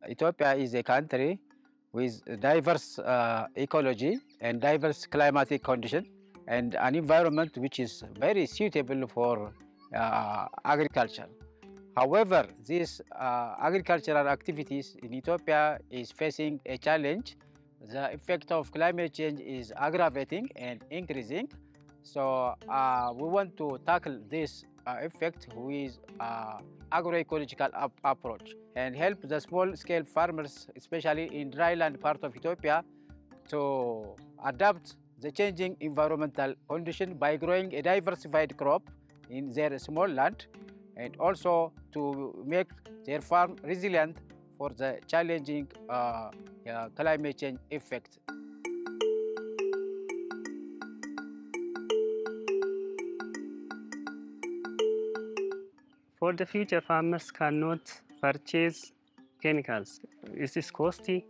Ethiopia is a country with diverse ecology and diverse climatic condition and an environment which is very suitable for agriculture. However, these agricultural activities in Ethiopia is facing a challenge. The effect of climate change is aggravating and increasing. So we want to tackle this effect with agroecological approach and help the small-scale farmers, especially in dryland part of Ethiopia, to adapt the changing environmental condition by growing a diversified crop in their small land and also to make their farm resilient for the challenging climate change effect. For the future, farmers cannot purchase chemicals. It is costly.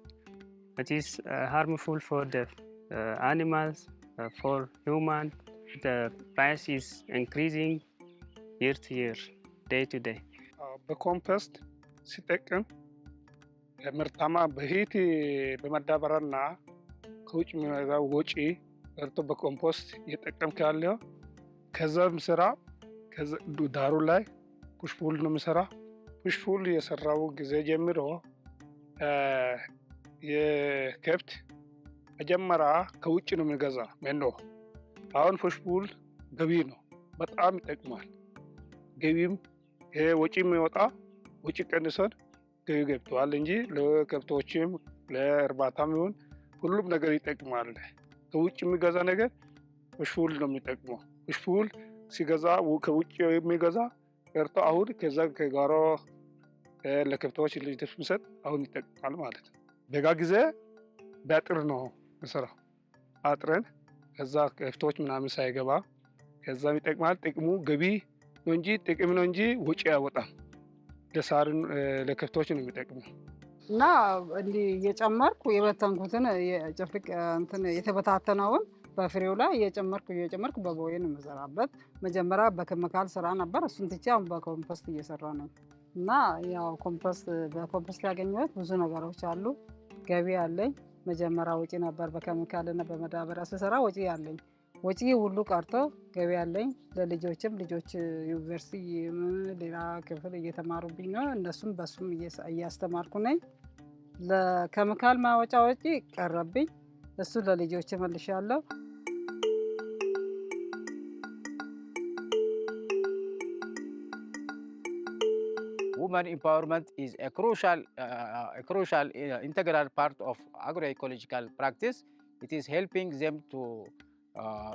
It is harmful for the animals, for human. The price is increasing year to year, day to day. በኮምፖስት ሲጠቀም ምርታማ በሂት በመዳበሪያና ከውጭ የሚመጣው ወጪ ቀርቶ በኮምፖስት እየጠቀምክ ያለው ከዛም ስራ ዳሩ ላይ ፑሽፑል ነው የምሰራ። ፑሽፑል የሰራው ጊዜ ጀምሮ የከብት መጀመሪያ ከውጭ ነው የምንገዛ መኖ። አሁን ፑሽፑል ገቢ ነው፣ በጣም ይጠቅማል። ገቢም ይሄ ወጪ የሚወጣ ወጪ ቀንሰን ገቢ ገብቷል እንጂ ለከብቶችም ለእርባታም ይሁን ሁሉም ነገር ይጠቅማል። ከውጭ የሚገዛ ነገር ፑሽፑል ነው የሚጠቅመው። ፑሽፑል ሲገዛ ከውጭ የሚገዛ ቀርቶ አሁን ከዛ ከጓሮ ለከብቶች ልጅ አሁን ይጠቅማል ማለት ነው። በጋ ጊዜ በአጥር ነው የምሰራው። አጥረን ከዛ ከብቶች ምናምን ሳይገባ ከዛም ይጠቅማል። ጥቅሙ ገቢ ነው እንጂ ጥቅም ነው እንጂ ወጪ አያወጣም። ለሳርን ለከብቶች ነው የሚጠቅመው። እና እንዲህ እየጨመርኩ የበተንኩትን የጭፍልቅ እንትን የተበታተነውን በፍሬው ላይ እየጨመርኩ በቦይ ነው የምሰራበት። መጀመሪያ በኬሚካል ስራ ነበር፣ እሱን ትቼ አሁን በኮምፖስት እየሰራ ነው። እና ያው በኮምፖስት ያገኘሁት ብዙ ነገሮች አሉ። ገቢ አለኝ። መጀመሪያ ወጪ ነበር በኬሚካል እና በመዳበሪያ ስሰራ ወጪ አለኝ። ወጪ ሁሉ ቀርቶ ገቢ አለኝ። ለልጆችም ልጆች ዩኒቨርሲቲ ሌላ ክፍል እየተማሩብኝ ነው። እነሱም በሱም እያስተማርኩ ነኝ። ለኬሚካል ማወጫ ወጪ ቀረብኝ፣ እሱ ለልጆች መልሻለሁ። Women empowerment is a crucial integral part of agroecological practice. It is helping them to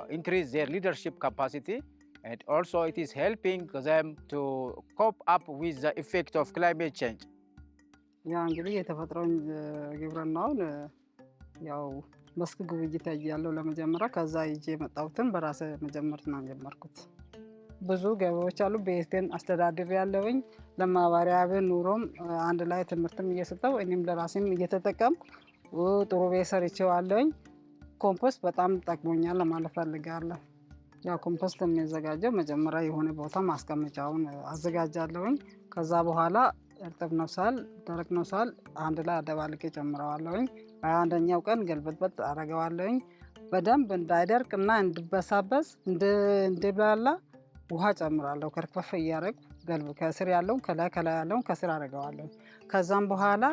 increase their leadership capacity, and also it is helping them to cope up with the effect of climate change. ያ እንግዲህ የተፈጥሮ ግብርናውን ያው መስክ ግብይት ያያለው ለመጀመሪያ ከዛ ይዤ መጣሁትን በራሴ መጀመር ነው ጀመርኩት። ብዙ ገበያዎች አሉ። ቤቴን አስተዳድር ያለውኝ ለማባሪያብን ኑሮም አንድ ላይ ትምህርትም እየሰጠው እኔም ለራሴም እየተጠቀምኩ ጥሩ ቤት ሰርቼዋለሁኝ። ኮምፖስት በጣም ጠቅሞኛል ለማለት ፈልጋለሁ። ያው ኮምፖስት የሚዘጋጀው መጀመሪያ የሆነ ቦታ ማስቀመጫውን አዘጋጃለሁኝ። ከዛ በኋላ እርጥብ ነው ሳል ደረቅ ነው ሳል አንድ ላይ አደባልቄ ጨምረዋለሁኝ። በአንደኛው ቀን ገልበጥበጥ አደርገዋለሁኝ። በደንብ እንዳይደርቅና እንዲበሳበስ እንዲብላላ ውሃ ጨምራለሁ። ከርክፈፍ እያደረግኩ ከስር ያለውን ከላይ ያለውን ከስር አደርገዋለሁ። ከዛም በኋላ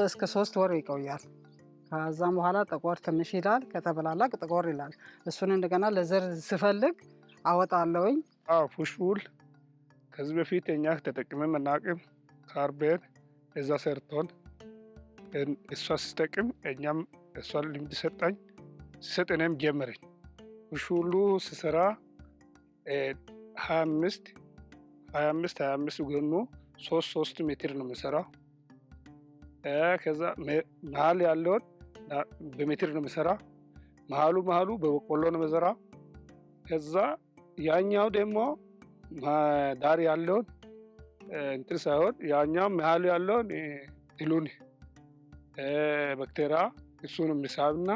እስከ 3 ወር ይቆያል። ከዛም በኋላ ጠቆር ትንሽ ይላል፣ ከተበላላ ጠቆር ይላል። እሱን እንደገና ለዘር ስፈልግ አወጣለሁኝ። ፑሽፑል ከዚህ በፊት እኛ ተጠቅመን መናቅም ካርቤን እዛ ሰርቶን እሷ ሲጠቅም እኛም እሷ ልምድ ሰጣኝ ሲሰጥ እኔም ጀመረኝ። ፑሽፑሉ ስሰራ 25 ጎኑ 3 ሜትር ነው የምሰራው። ከዛ መሀል ያለውን በሜትር ነው የምሰራ። መሀሉ በበቆሎ ነው የምሰራ። ከዛ ያኛው ደግሞ ዳር ያለውን እንትን ሳይሆን ያኛው መሀል ያለውን ትሉን ባክቴሪያ እሱን የሚሳብና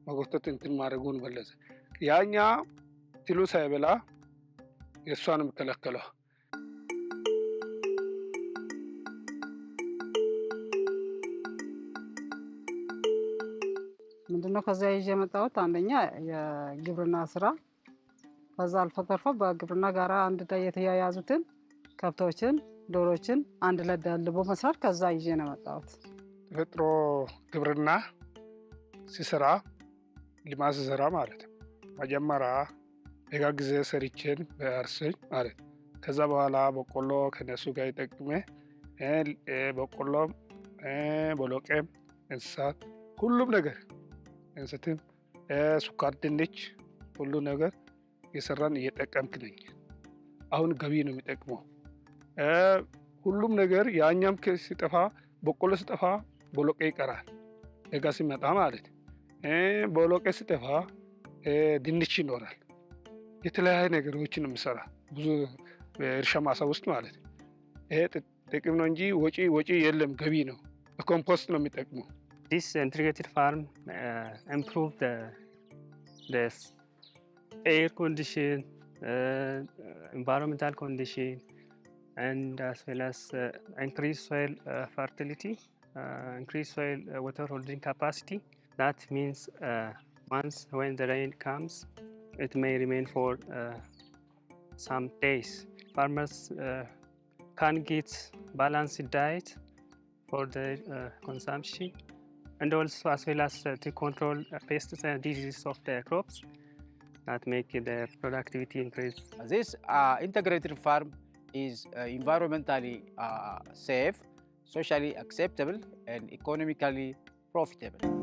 መጎተት እንትን ማድረጉን መለሰ። ያኛ ትሉ ሳይበላ የእሷን የምከለከለው ምንድነው ከዛ ይዤ የመጣሁት አንደኛ የግብርና ስራ፣ ከዛ አልፎ ተርፎ በግብርና ጋር አንድ ላይ የተያያዙትን ከብቶችን፣ ዶሮችን አንድ ላይ ደልቦ መስራት ከዛ ይዤ ነው የመጣሁት። ተፈጥሮ ግብርና ሲሰራ ልማት ሲሰራ ማለት ነው። መጀመሪያ በጋ ጊዜ ሰርቼን በአርሰኝ ማለት ከዛ በኋላ በቆሎ ከነሱ ጋር ይጠቅሜ በቆሎ ቦሎቄም እንስሳት ሁሉም ነገር እንሰትም ሱካር ድንች ሁሉ ነገር የሰራን እየጠቀምክ ነኝ። አሁን ገቢ ነው የሚጠቅመው። ሁሉም ነገር ያኛም ሲጠፋ በቆሎ ሲጠፋ ቦሎቄ ይቀራል። ደጋ ሲመጣ ማለት ቦሎቄ ሲጠፋ ድንች ይኖራል። የተለያዩ ነገሮችን የምሰራ ብዙ እርሻ ማሳ ውስጥ ማለት ይሄ ጥቅም ነው እንጂ ወጪ የለም፣ ገቢ ነው። በኮምፖስት ነው የሚጠቅመው። This integrated farm improve the air condition, environmental condition, and as well as increase soil fertility, increase soil water holding capacity. That means once when the rain comes, it may remain for some days. Farmers can get balanced diet for their consumption, and also as well as to control pests and diseases of the crops that make the productivity increase. This integrated farm is environmentally safe, socially acceptable, and economically profitable.